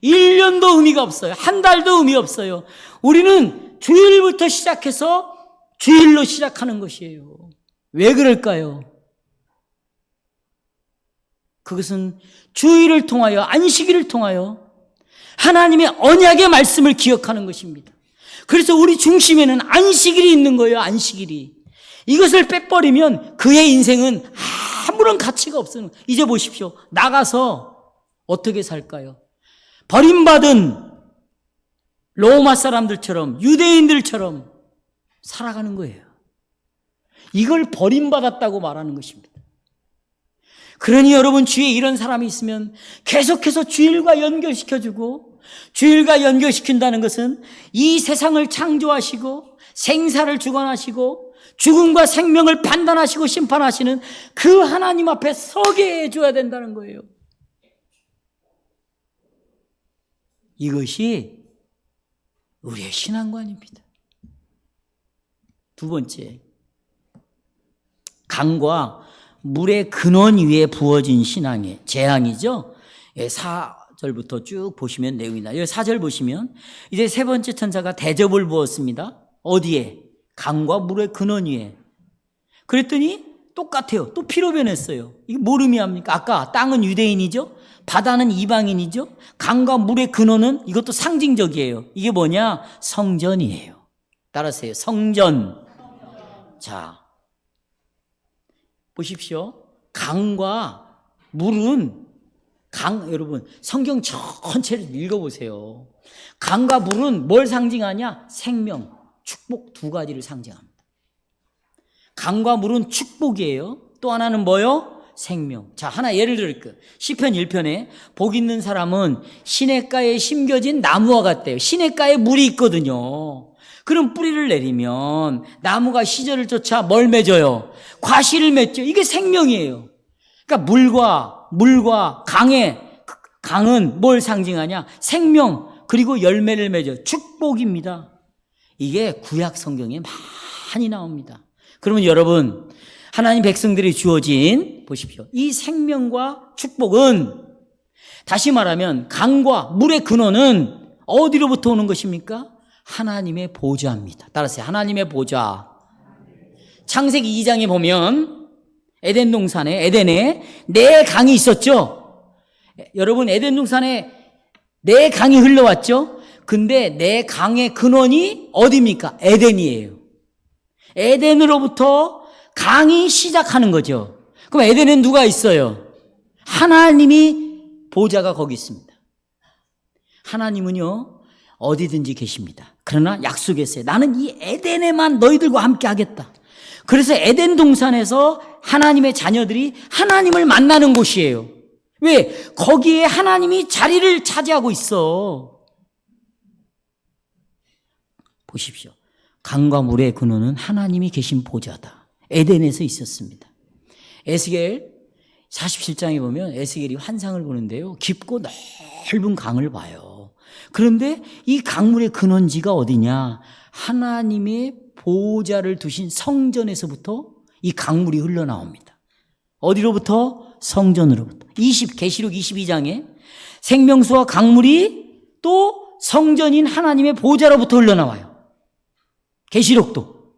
1년도 의미가 없어요. 한 달도 의미 없어요. 우리는 주일부터 시작해서 주일로 시작하는 것이에요. 왜 그럴까요? 그것은 주일을 통하여, 안식일을 통하여 하나님의 언약의 말씀을 기억하는 것입니다. 그래서 우리 중심에는 안식일이 있는 거예요. 안식일이. 이것을 빼버리면 그의 인생은 아무런 가치가 없어요. 이제 보십시오. 나가서 어떻게 살까요? 버림받은 로마 사람들처럼, 유대인들처럼 살아가는 거예요. 이걸 버림받았다고 말하는 것입니다. 그러니 여러분, 주위에 이런 사람이 있으면 계속해서 주일과 연결시켜주고, 주일과 연결시킨다는 것은 이 세상을 창조하시고 생사를 주관하시고 죽음과 생명을 판단하시고 심판하시는 그 하나님 앞에 서게 해줘야 된다는 거예요. 이것이 우리의 신앙관입니다. 두 번째, 강과 물의 근원 위에 부어진 신앙의 재앙이죠. 4절부터 쭉 보시면 내용이 나요. 4절 보시면 이제 세 번째 천사가 대접을 부었습니다. 어디에? 강과 물의 근원 위에. 그랬더니 똑같아요. 또 피로 변했어요. 이게 뭘 의미합니까? 아까 땅은 유대인이죠. 바다는 이방인이죠. 강과 물의 근원은 이것도 상징적이에요. 이게 뭐냐? 성전이에요. 따라하세요. 성전. 자, 보십시오. 강과 물은 여러분 성경 전체를 읽어보세요. 강과 물은 뭘 상징하냐? 생명, 축복 두 가지를 상징합니다. 강과 물은 축복이에요. 또 하나는 뭐요? 생명. 자, 하나 예를 들을게요. 시편 1편에 복 있는 사람은 시냇가에 심겨진 나무와 같대요. 시냇가에 물이 있거든요. 그럼 뿌리를 내리면 나무가 시절을 쫓아 뭘 맺어요? 과실을 맺죠. 이게 생명이에요. 그러니까 물과 강은 뭘 상징하냐? 생명, 그리고 열매를 맺어 축복입니다. 이게 구약 성경에 많이 나옵니다. 그러면 여러분, 하나님 백성들이 주어진, 보십시오, 이 생명과 축복은, 다시 말하면 강과 물의 근원은 어디로부터 오는 것입니까? 하나님의 보좌입니다. 따라서 하나님의 보좌. 창세기 2장에 보면 에덴 동산에, 에덴에 네 강이 있었죠. 여러분, 에덴 동산에 네 강이 흘러왔죠. 근데 네 강의 근원이 어디입니까? 에덴이에요. 에덴으로부터 강이 시작하는 거죠. 그럼 에덴엔 누가 있어요? 하나님이, 보좌가 거기 있습니다. 하나님은요, 어디든지 계십니다. 그러나 약속했어요. 나는 이 에덴에만 너희들과 함께 하겠다. 그래서 에덴 동산에서 하나님의 자녀들이 하나님을 만나는 곳이에요. 왜? 거기에 하나님이 자리를 차지하고 있어. 보십시오. 강과 물의 근원은 하나님이 계신 보좌다. 에덴에서 있었습니다. 에스겔 47장에 보면 에스겔이 환상을 보는데요. 깊고 넓은 강을 봐요. 그런데 이 강물의 근원지가 어디냐? 하나님의 보좌를 두신 성전에서부터 이 강물이 흘러나옵니다. 어디로부터? 성전으로부터. 계시록 22장에 생명수와 강물이 또 성전인 하나님의 보좌로부터 흘러나와요. 계시록도.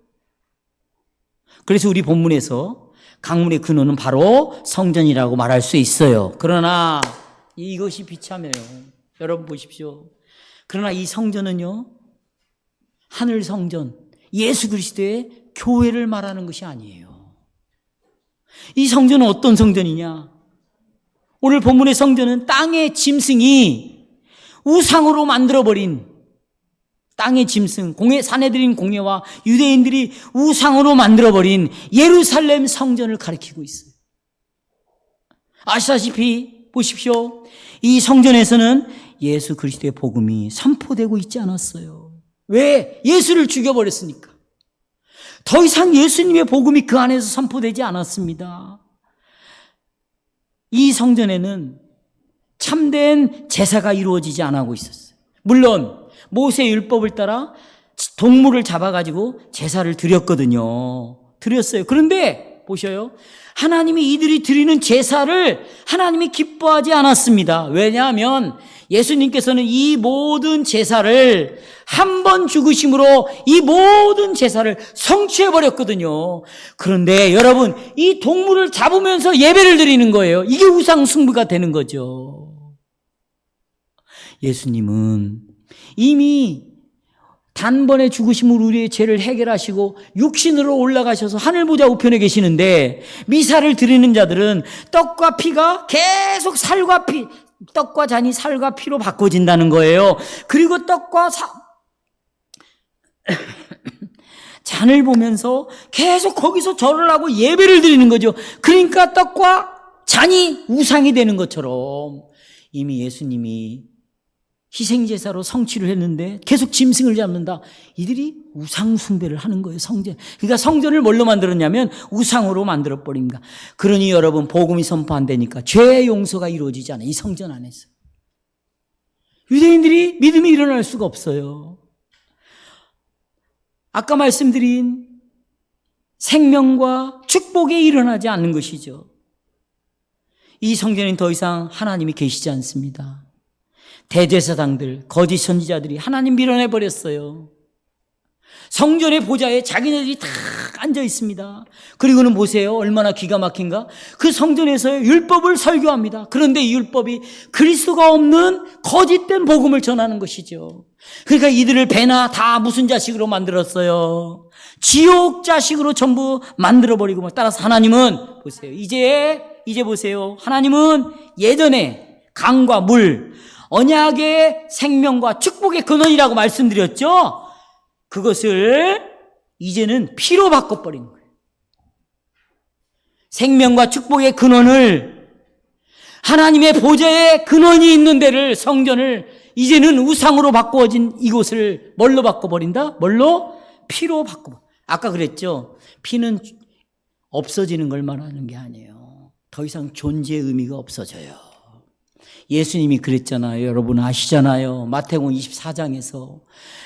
그래서 우리 본문에서 강물의 근원은 바로 성전이라고 말할 수 있어요. 그러나 이것이 비참해요. 여러분 보십시오. 그러나 이 성전은요, 하늘 성전, 예수 그리스도의 교회를 말하는 것이 아니에요. 이 성전은 어떤 성전이냐? 오늘 본문의 성전은 땅의 짐승이 우상으로 만들어버린, 땅의 짐승, 사내들인 공예와 유대인들이 우상으로 만들어버린 예루살렘 성전을 가리키고 있어요. 아시다시피 보십시오. 이 성전에서는 예수 그리스도의 복음이 선포되고 있지 않았어요. 왜? 예수를 죽여버렸으니까. 더 이상 예수님의 복음이 그 안에서 선포되지 않았습니다. 이 성전에는 참된 제사가 이루어지지 않고 있었어요. 물론 모세의 율법을 따라 동물을 잡아가지고 제사를 드렸거든요. 드렸어요. 그런데 보셔요. 하나님이 이들이 드리는 제사를 하나님이 기뻐하지 않았습니다. 왜냐하면 예수님께서는 이 모든 제사를 한 번 죽으심으로 이 모든 제사를 성취해버렸거든요. 그런데 여러분, 이 동물을 잡으면서 예배를 드리는 거예요. 이게 우상 숭배가 되는 거죠. 예수님은 이미 단번에 죽으심으로 우리의 죄를 해결하시고 육신으로 올라가셔서 하늘보좌 우편에 계시는데, 미사를 드리는 자들은 떡과 피가 계속 떡과 잔이 살과 피로 바꿔진다는 거예요. 그리고 떡과 잔을 보면서 계속 거기서 절을 하고 예배를 드리는 거죠. 그러니까 떡과 잔이 우상이 되는 것처럼 이미 예수님이 희생제사로 성취를 했는데 계속 짐승을 잡는다. 이들이 우상 숭배를 하는 거예요. 성전. 그러니까 성전을 뭘로 만들었냐면 우상으로 만들어버립니다. 그러니 여러분, 복음이 선포 안 되니까 죄의 용서가 이루어지지 않아요. 이 성전 안에서. 유대인들이 믿음이 일어날 수가 없어요. 아까 말씀드린 생명과 축복이 일어나지 않는 것이죠. 이 성전엔 더 이상 하나님이 계시지 않습니다. 대제사장들, 거짓 선지자들이 하나님 밀어내버렸어요. 성전의 보좌에 자기네들이 다 앉아 있습니다. 그리고는 보세요. 얼마나 기가 막힌가? 그 성전에서 율법을 설교합니다. 그런데 이 율법이 그리스도가 없는 거짓된 복음을 전하는 것이죠. 그러니까 이들을 배나 다 무슨 자식으로 만들었어요? 지옥 자식으로 전부 만들어버리고, 따라서 하나님은 보세요. 이제 보세요. 하나님은 예전에 강과 물, 언약의 생명과 축복의 근원이라고 말씀드렸죠? 그것을 이제는 피로 바꿔버린 거예요. 생명과 축복의 근원을, 하나님의 보좌의 근원이 있는 데를, 성전을 이제는 우상으로 바꾸어진 이곳을 뭘로 바꿔버린다? 뭘로? 피로 바꿔. 아까 그랬죠? 피는 없어지는 걸 말하는 게 아니에요. 더 이상 존재의 의미가 없어져요. 예수님이 그랬잖아요. 여러분 아시잖아요. 마태복음 24장에서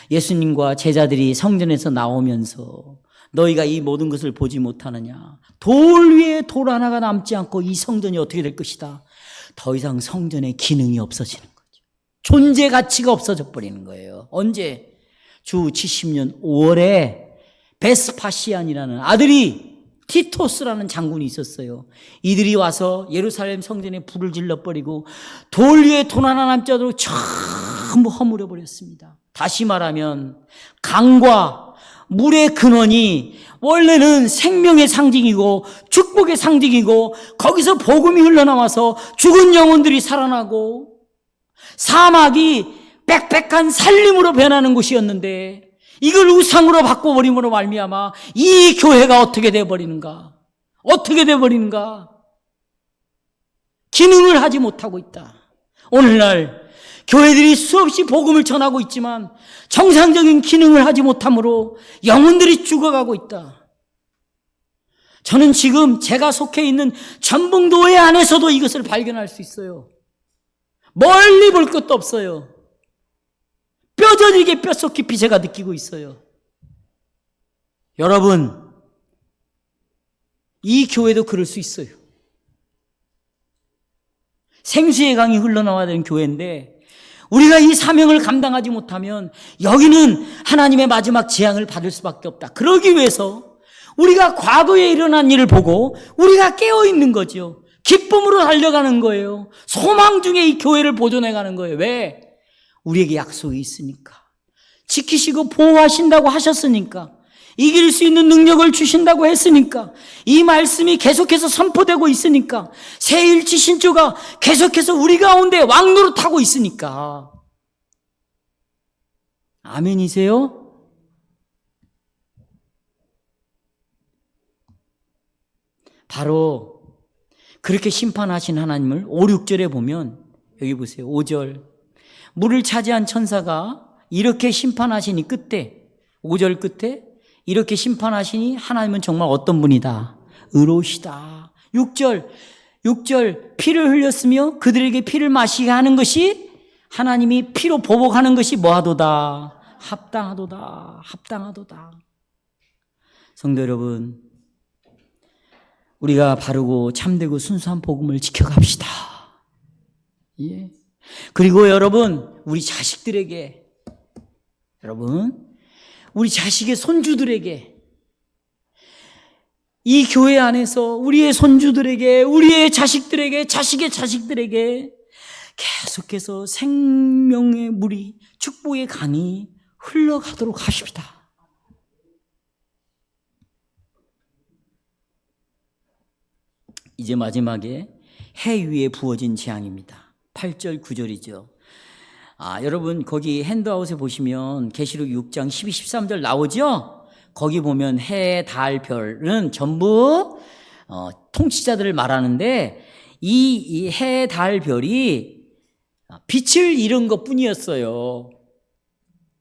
예수님과 제자들이 성전에서 나오면서 너희가 이 모든 것을 보지 못하느냐. 돌 위에 돌 하나가 남지 않고 이 성전이 어떻게 될 것이다. 더 이상 성전의 기능이 없어지는 거죠. 존재 가치가 없어져 버리는 거예요. 언제? 주 70년 5월에 베스파시안이라는 아들이, 티토스라는 장군이 있었어요. 이들이 와서 예루살렘 성전에 불을 질러버리고 돌 위에 돌 하나 남지 않도록 전부 허물어 버렸습니다. 다시 말하면 강과 물의 근원이 원래는 생명의 상징이고 축복의 상징이고, 거기서 복음이 흘러나와서 죽은 영혼들이 살아나고 사막이 빽빽한 살림으로 변하는 곳이었는데, 이걸 우상으로 바꿔버림으로 말미암아 이 교회가 어떻게 돼버리는가? 어떻게 돼버리는가? 기능을 하지 못하고 있다. 오늘날 교회들이 수없이 복음을 전하고 있지만 정상적인 기능을 하지 못함으로 영혼들이 죽어가고 있다. 저는 지금 제가 속해 있는 전북노회 안에서도 이것을 발견할 수 있어요. 멀리 볼 것도 없어요. 뼈저리게 뼛속 깊이 제가 느끼고 있어요. 여러분, 이 교회도 그럴 수 있어요. 생수의 강이 흘러나와야 되는 교회인데 우리가 이 사명을 감당하지 못하면 여기는 하나님의 마지막 재앙을 받을 수밖에 없다. 그러기 위해서 우리가 과거에 일어난 일을 보고 우리가 깨어있는 거죠. 기쁨으로 달려가는 거예요. 소망 중에 이 교회를 보존해가는 거예요. 왜? 우리에게 약속이 있으니까. 지키시고 보호하신다고 하셨으니까. 이길 수 있는 능력을 주신다고 했으니까. 이 말씀이 계속해서 선포되고 있으니까. 새일치 신조가 계속해서 우리 가운데 왕노릇하고 있으니까. 아멘이세요? 바로 그렇게 심판하신 하나님을 5, 6절에 보면, 여기 보세요. 5절. 물을 차지한 천사가 이렇게 심판하시니 끝에, 5절 끝에 이렇게 심판하시니 하나님은 정말 어떤 분이다? 의로우시다. 6절 피를 흘렸으며 그들에게 피를 마시게 하는 것이, 하나님이 피로 보복하는 것이 뭐하도다? 합당하도다. 합당하도다. 성도 여러분, 우리가 바르고 참되고 순수한 복음을 지켜갑시다. 예. 그리고 여러분, 우리 자식들에게, 우리 자식의 손주들에게, 이 교회 안에서 우리의 손주들에게, 우리의 자식들에게, 자식의 자식들에게 계속해서 생명의 물이, 축복의 강이 흘러가도록 하십니다. 이제 마지막에 해 위에 부어진 재앙입니다. 8절 9절이죠. 여러분 거기 핸드아웃에 보시면 계시록 6장 12, 13절 나오죠? 거기 보면 해, 달, 별은 전부 통치자들을 말하는데 이 해, 달, 별이 빛을 잃은 것뿐이었어요.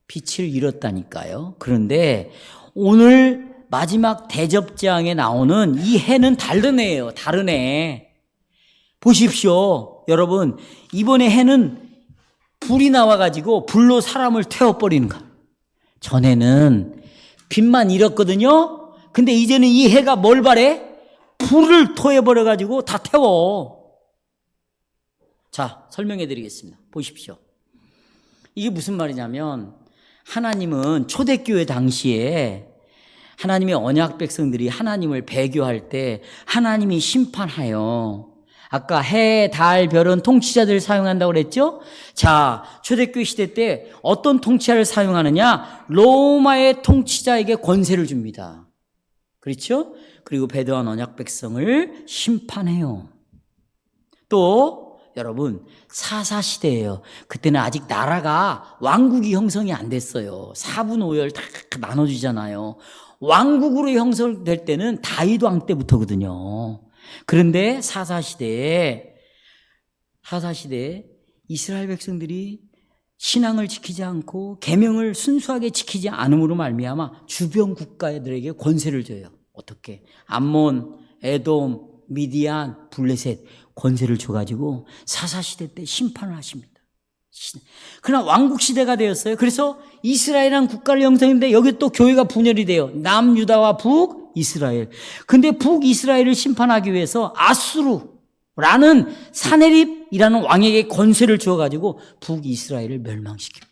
빛을 잃었다니까요. 그런데 오늘 마지막 대접장에 나오는 이 해는 다른 해예요. 다른 해. 보십시오. 여러분, 이번에 해는 불이 나와가지고 불로 사람을 태워버리는 거야. 전에는 빛만 잃었거든요. 근데 이제는 이 해가 뭘 바래? 불을 토해버려가지고 다 태워. 자, 설명해 드리겠습니다. 보십시오. 이게 무슨 말이냐면 하나님은 초대교회 당시에 하나님의 언약 백성들이 하나님을 배교할 때 하나님이 심판하여, 아까 해, 달, 별은 통치자들을 사용한다고 그랬죠? 자, 초대교회 시대 때 어떤 통치자를 사용하느냐? 로마의 통치자에게 권세를 줍니다. 그렇죠? 그리고 배도한 언약 백성을 심판해요. 또 여러분, 사사시대예요. 그때는 아직 나라가 왕국이 형성이 안 됐어요. 4분 5열 다 나눠주잖아요. 왕국으로 형성될 때는 다윗 왕 때부터거든요. 그런데 사사시대에 이스라엘 백성들이 신앙을 지키지 않고 계명을 순수하게 지키지 않음으로 말미암아 주변 국가들에게 권세를 줘요. 어떻게? 암몬, 에돔, 미디안, 블레셋 권세를 줘가지고 사사시대 때 심판을 하십니다. 그러나 왕국시대가 되었어요. 그래서 이스라엘이라는 국가를 형성했는데 여기 또 교회가 분열이 돼요. 남유다와 북이스라엘. 근데 북이스라엘을 심판하기 위해서 아수르라는 사네립이라는 왕에게 권세를 주어가지고 북이스라엘을 멸망시킵니다.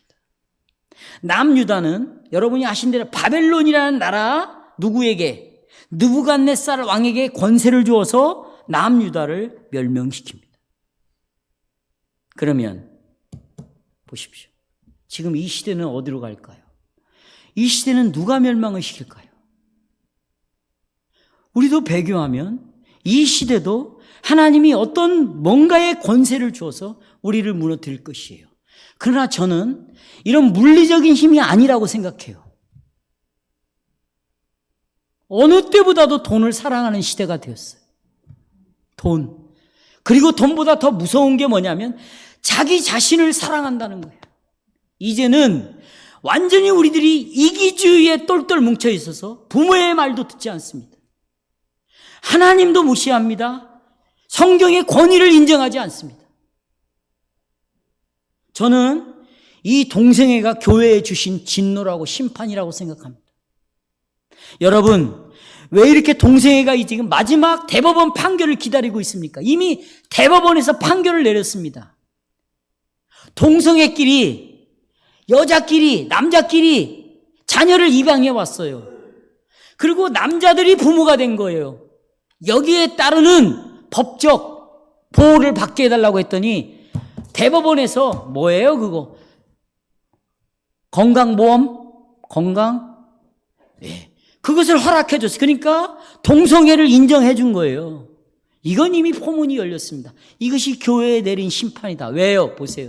남유다는 여러분이 아신 대로 바벨론이라는 나라 누구에게? 느부갓네살 왕에게 권세를 주어서 남유다를 멸망시킵니다. 그러면 보십시오. 지금 이 시대는 어디로 갈까요? 이 시대는 누가 멸망을 시킬까요? 우리도 배교하면 이 시대도 하나님이 어떤 뭔가의 권세를 주어서 우리를 무너뜨릴 것이에요. 그러나 저는 이런 물리적인 힘이 아니라고 생각해요. 어느 때보다도 돈을 사랑하는 시대가 되었어요. 돈. 그리고 돈보다 더 무서운 게 뭐냐면 자기 자신을 사랑한다는 거예요. 이제는 완전히 우리들이 이기주의에 똘똘 뭉쳐 있어서 부모의 말도 듣지 않습니다. 하나님도 무시합니다. 성경의 권위를 인정하지 않습니다. 저는 이 동성애가 교회에 주신 진노라고 심판이라고 생각합니다. 여러분, 왜 이렇게 동성애가 지금 마지막 대법원 판결을 기다리고 있습니까? 이미 대법원에서 판결을 내렸습니다. 동성애끼리, 여자끼리, 남자끼리 자녀를 입양해 왔어요. 그리고 남자들이 부모가 된 거예요. 여기에 따르는 법적 보호를 받게 해달라고 했더니 대법원에서 뭐예요 그거? 건강보험? 네. 그것을 허락해 줬어요. 그러니까 동성애를 인정해 준 거예요. 이건 이미 포문이 열렸습니다. 이것이 교회에 내린 심판이다. 왜요? 보세요.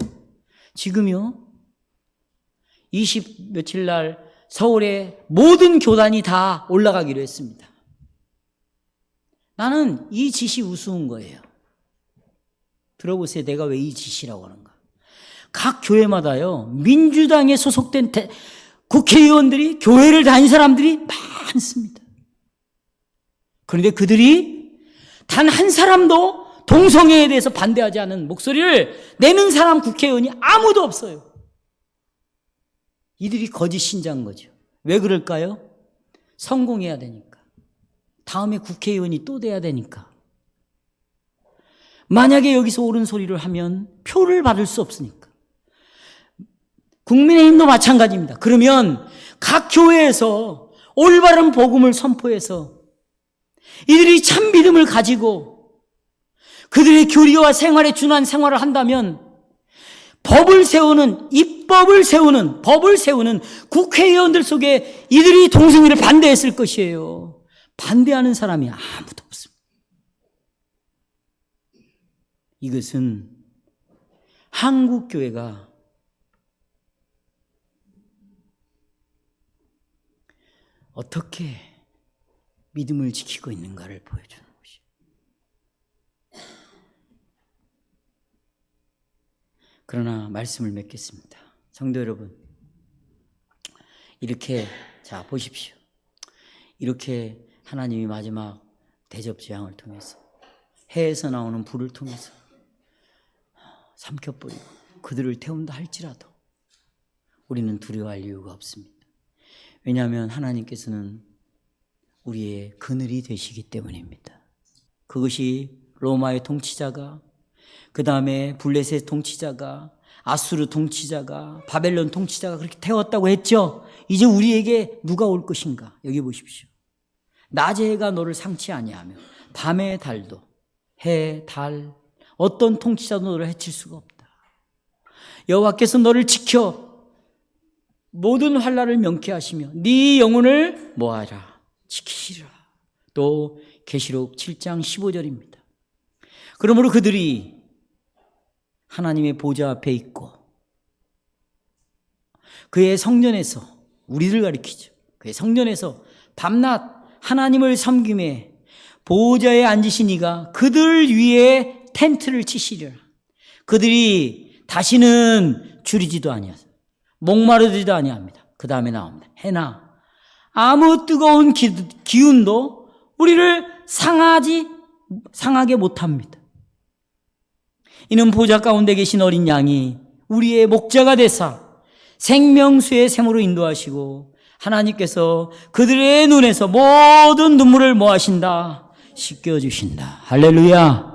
지금요 20 며칠 날 서울에 모든 교단이 다 올라가기로 했습니다. 나는 이 짓이 우스운 거예요. 들어보세요. 내가 왜 이 짓이라고 하는가. 각 교회마다요 민주당에 소속된 국회의원들이, 교회를 다닌 사람들이 많습니다. 그런데 그들이 단 한 사람도 동성애에 대해서 반대하지 않은 목소리를 내는 사람 국회의원이 아무도 없어요. 이들이 거짓 신자인 거죠. 왜 그럴까요? 성공해야 되니까. 다음에 국회의원이 또 돼야 되니까. 만약에 여기서 옳은 소리를 하면 표를 받을 수 없으니까. 국민의힘도 마찬가지입니다. 그러면 각 교회에서 올바른 복음을 선포해서 이들이 참 믿음을 가지고 그들의 교리와 생활에 준한 생활을 한다면 법을 세우는, 입법을 세우는, 법을 세우는 국회의원들 속에 이들이 동성애를 반대했을 것이에요. 반대하는 사람이 아무도 없습니다. 이것은 한국교회가 어떻게 믿음을 지키고 있는가를 보여주는 것이에요. 그러나 말씀을 맺겠습니다. 성도 여러분, 이렇게 자 보십시오. 이렇게 하나님이 마지막 대접 재앙을 통해서 해에서 나오는 불을 통해서 삼켜버리고 그들을 태운다 할지라도 우리는 두려워할 이유가 없습니다. 왜냐하면 하나님께서는 우리의 그늘이 되시기 때문입니다. 그것이 로마의 통치자가, 그 다음에 블레셋 통치자가, 아수르 통치자가, 바벨론 통치자가 그렇게 태웠다고 했죠. 이제 우리에게 누가 올 것인가? 여기 보십시오. 낮의 해가 너를 상치 아니하며 밤의 달도, 해, 달, 어떤 통치자도 너를 해칠 수가 없다. 여호와께서 너를 지켜 모든 환난을 명쾌하시며 네 영혼을 뭐하라? 지키시라. 또 계시록 7장 15절입니다. 그러므로 그들이 하나님의 보좌 앞에 있고 그의 성전에서, 우리를 가리키죠, 그의 성전에서 밤낮 하나님을 섬김에 보좌에 앉으신 이가 그들 위에 텐트를 치시리라. 그들이 다시는 줄이지도 아니하사 목마르지도 아니합니다. 그 다음에 나옵니다. 해나 아무 뜨거운 기운도 우리를 상하게 못합니다. 이는 보좌 가운데 계신 어린 양이 우리의 목자가 되사 생명수의 샘으로 인도하시고 하나님께서 그들의 눈에서 모든 눈물을 뭐하신다? 씻겨주신다. 할렐루야.